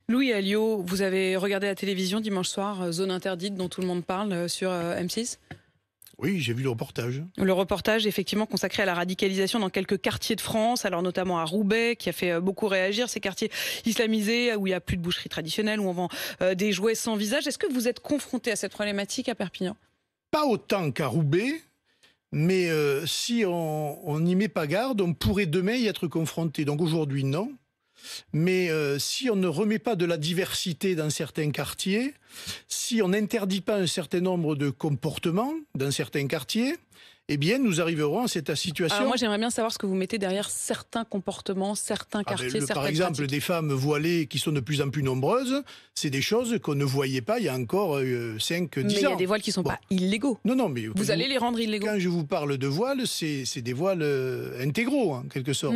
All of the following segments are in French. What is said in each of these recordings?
Louis Alliot, vous avez regardé la télévision dimanche soir, Zone interdite dont tout le monde parle sur M6 ? Oui, j'ai vu le reportage. Le reportage effectivement consacré à la radicalisation dans quelques quartiers de France, alors notamment à Roubaix, qui a fait beaucoup réagir, ces quartiers islamisés où il n'y a plus de boucherie traditionnelle, où on vend des jouets sans visage. Est-ce que vous êtes confronté à cette problématique à Perpignan ? Pas autant qu'à Roubaix, mais si on n'y met pas garde, on pourrait demain y être confronté. Donc aujourd'hui, non. Mais si on ne remet pas de la diversité dans certains quartiers, si on n'interdit pas un certain nombre de comportements dans certains quartiers, eh bien, nous arriverons à cette situation. Alors moi, j'aimerais bien savoir ce que vous mettez derrière certains comportements, certains quartiers, certaines par exemple, pratiques. des femmes voilées qui sont de plus en plus nombreuses, c'est des choses qu'on ne voyait pas il y a encore 5-10 ans. Mais il y a des voiles qui ne sont pas illégaux. Non, mais vous allez les rendre illégaux. Quand je vous parle de voiles, c'est des voiles intégraux, en quelque sorte.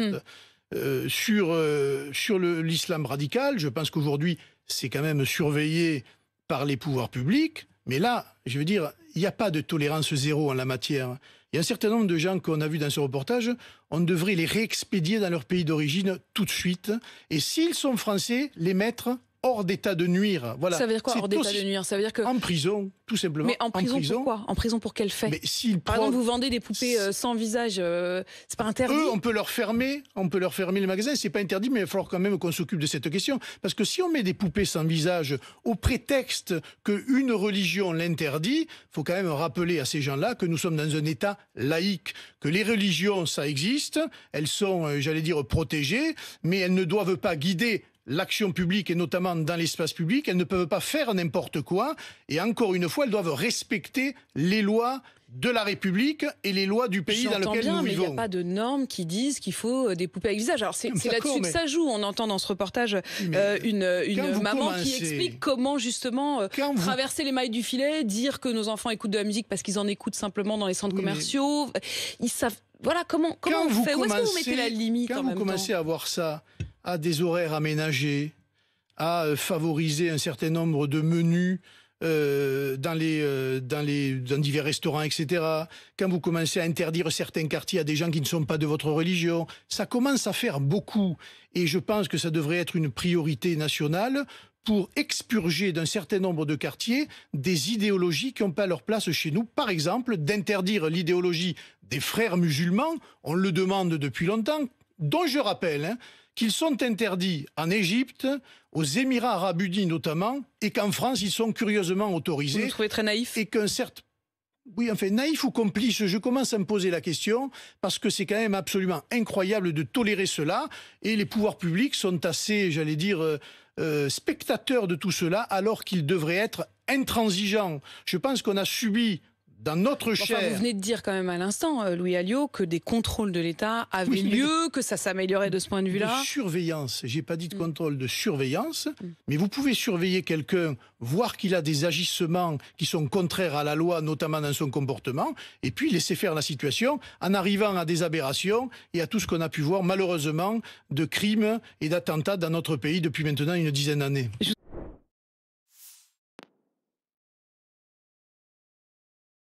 Sur l'islam radical, je pense qu'aujourd'hui, c'est quand même surveillé par les pouvoirs publics. Mais là, je veux dire, il n'y a pas de tolérance zéro en la matière. Il y a un certain nombre de gens qu'on a vus dans ce reportage, on devrait les réexpédier dans leur pays d'origine tout de suite. Et s'ils sont français, les mettre hors d'état de nuire. Voilà. Ça veut dire quoi, hors d'état de nuire ? Ça veut dire que... En prison, tout simplement. Mais en prison pourquoi ? En prison pour quel fait ? Mais Par exemple, vous vendez des poupées sans visage, c'est pas interdit ? On peut leur fermer les magasins, c'est pas interdit, mais il va falloir quand même qu'on s'occupe de cette question. Parce que si on met des poupées sans visage au prétexte qu'une religion l'interdit, il faut quand même rappeler à ces gens-là que nous sommes dans un État laïque, que les religions, ça existe, elles sont, j'allais dire, protégées, mais elles ne doivent pas guider l'action publique et notamment dans l'espace public. Elles ne peuvent pas faire n'importe quoi et encore une fois, elles doivent respecter les lois de la République et les lois du pays dans lequel nous vivons. Mais il n'y a pas de normes qui disent qu'il faut des poupées avec visage. Alors c'est là-dessus que ça joue. On entend dans ce reportage une maman qui explique comment justement traverser les mailles du filet, dire que nos enfants écoutent de la musique parce qu'ils en écoutent simplement dans les centres commerciaux. Ils savent. Voilà comment on fait. Où est-ce que vous mettez la limite en même temps ? Quand vous commencez à voir ça, à des horaires aménagés, à favoriser un certain nombre de menus dans divers restaurants, etc. Quand vous commencez à interdire certains quartiers à des gens qui ne sont pas de votre religion, ça commence à faire beaucoup. Et je pense que ça devrait être une priorité nationale pour expurger d'un certain nombre de quartiers des idéologies qui n'ont pas leur place chez nous. Par exemple, d'interdire l'idéologie des frères musulmans, on le demande depuis longtemps, dont je rappelle qu'ils sont interdits en Égypte, aux Émirats arabes unis notamment, et qu'en France, ils sont curieusement autorisés. Vous le trouvez très naïf ? Et qu'un certain... Oui, enfin, naïf ou complice, je commence à me poser la question, parce que c'est quand même absolument incroyable de tolérer cela, et les pouvoirs publics sont assez, j'allais dire, spectateurs de tout cela, alors qu'ils devraient être intransigeants. Je pense qu'on a subi... dans notre chair. Vous venez de dire quand même à l'instant, Louis Alliot, que des contrôles de l'État avaient lieu, que ça s'améliorait de ce point de vue-là. De surveillance. J'ai pas dit de contrôle, de surveillance. Mais vous pouvez surveiller quelqu'un, voir qu'il a des agissements qui sont contraires à la loi, notamment dans son comportement, et puis laisser faire la situation en arrivant à des aberrations et à tout ce qu'on a pu voir, malheureusement, de crimes et d'attentats dans notre pays depuis maintenant une dizaine d'années.